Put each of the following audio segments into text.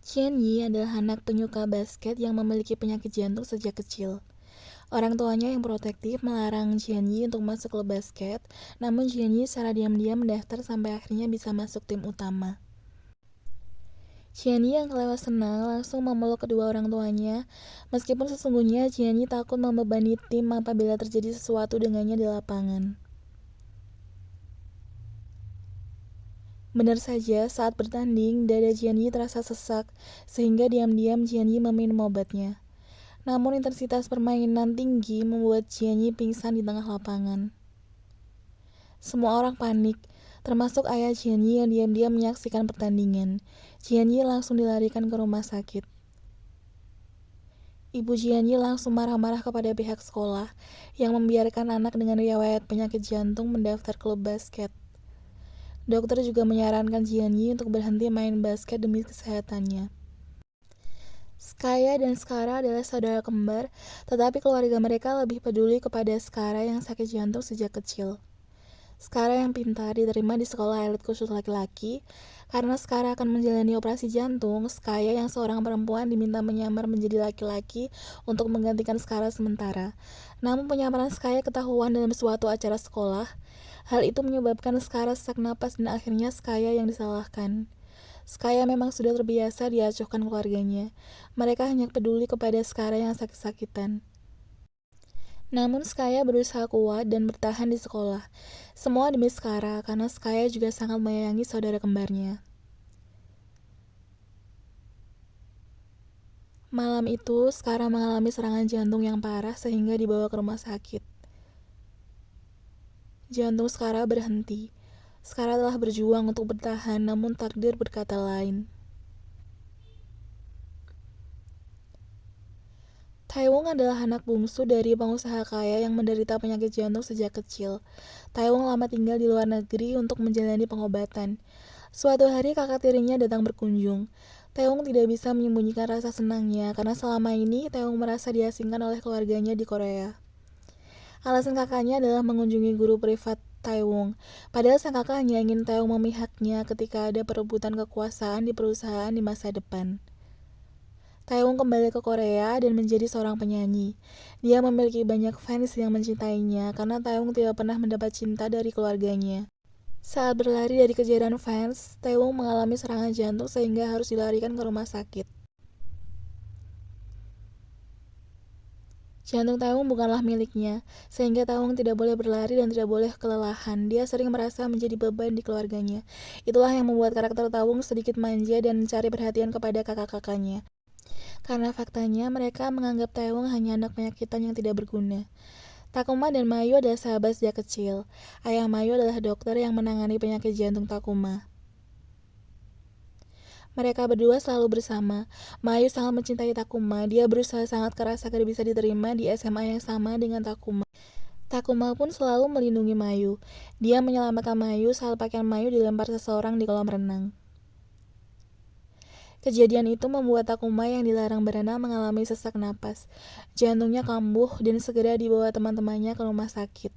Qianyi adalah anak penyuka basket yang memiliki penyakit jantung sejak kecil. Orang tuanya yang protektif melarang Qianyi untuk masuk klub basket, namun Qianyi secara diam-diam mendaftar sampai akhirnya bisa masuk tim utama. Qianyi yang kelewat senang langsung memeluk kedua orang tuanya, meskipun sesungguhnya Qianyi takut membebani tim apabila terjadi sesuatu dengannya di lapangan. Benar saja, saat bertanding, dada Qianyi terasa sesak, sehingga diam-diam Qianyi meminum obatnya. Namun intensitas permainan tinggi membuat Qianyi pingsan di tengah lapangan. Semua orang panik, termasuk ayah Qianyi yang diam-diam menyaksikan pertandingan. Qianyi langsung dilarikan ke rumah sakit. Ibu Qianyi langsung marah-marah kepada pihak sekolah yang membiarkan anak dengan riwayat penyakit jantung mendaftar klub basket. Dokter juga menyarankan Qianyi untuk berhenti main basket demi kesehatannya. Skaya dan Skara adalah saudara kembar, tetapi keluarga mereka lebih peduli kepada Skara yang sakit jantung sejak kecil. Skara yang pintar diterima di sekolah elit khusus laki-laki. Karena Skara akan menjalani operasi jantung, Skaya yang seorang perempuan diminta menyamar menjadi laki-laki untuk menggantikan Skara sementara. Namun penyamaran Skaya ketahuan dalam suatu acara sekolah. Hal itu menyebabkan Skara sesak napas dan akhirnya Skaya yang disalahkan. Skaya memang sudah terbiasa diacuhkan keluarganya. Mereka hanya peduli kepada Skara yang sakit-sakitan. Namun Skaya berusaha kuat dan bertahan di sekolah. Semua demi Skara, karena Skaya juga sangat menyayangi saudara kembarnya. Malam itu, Skara mengalami serangan jantung yang parah sehingga dibawa ke rumah sakit. Jantung Skara berhenti. Skara telah berjuang untuk bertahan, namun takdir berkata lain. Taewong adalah anak bungsu dari pengusaha kaya yang menderita penyakit jantung sejak kecil. Taewong lama tinggal di luar negeri untuk menjalani pengobatan. Suatu hari kakak tirinya datang berkunjung. Taewong tidak bisa menyembunyikan rasa senangnya karena selama ini Taewong merasa diasingkan oleh keluarganya di Korea. Alasan kakaknya adalah mengunjungi guru privat Taewong. Padahal sang kakak hanya ingin Taewong memihaknya ketika ada perebutan kekuasaan di perusahaan di masa depan. Taewong kembali ke Korea dan menjadi seorang penyanyi. Dia memiliki banyak fans yang mencintainya karena Taewong tidak pernah mendapat cinta dari keluarganya. Saat berlari dari kejaran fans, Taewong mengalami serangan jantung sehingga harus dilarikan ke rumah sakit. Jantung Taewong bukanlah miliknya, sehingga Taewong tidak boleh berlari dan tidak boleh kelelahan. Dia sering merasa menjadi beban di keluarganya. Itulah yang membuat karakter Taewong sedikit manja dan mencari perhatian kepada kakak-kakaknya. Karena faktanya mereka menganggap Taewong hanya anak penyakitan yang tidak berguna. Takuma dan Mayu adalah sahabat sejak kecil. Ayah Mayu adalah dokter yang menangani penyakit jantung Takuma. Mereka berdua selalu bersama. Mayu sangat mencintai Takuma. Dia berusaha sangat keras agar bisa diterima di SMA yang sama dengan Takuma. Takuma pun selalu melindungi Mayu. Dia menyelamatkan Mayu saat pakaian Mayu dilempar seseorang di kolam renang. Kejadian itu membuat Takuma yang dilarang berenang mengalami sesak napas. Jantungnya kambuh dan segera dibawa teman-temannya ke rumah sakit.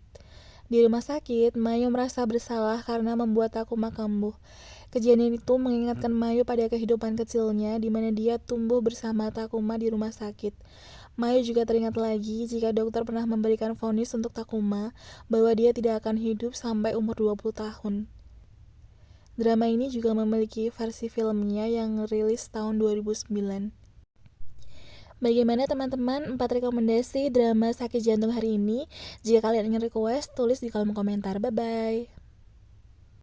Di rumah sakit, Mayu merasa bersalah karena membuat Takuma kambuh. Kejadian itu mengingatkan Mayu pada kehidupan kecilnya di mana dia tumbuh bersama Takuma di rumah sakit. Mayu juga teringat lagi jika dokter pernah memberikan vonis untuk Takuma bahwa dia tidak akan hidup sampai umur 20 tahun. Drama ini juga memiliki versi filmnya yang rilis tahun 2009. Bagaimana teman-teman 4 rekomendasi drama sakit jantung hari ini? Jika kalian ingin request, tulis di kolom komentar. Bye-bye.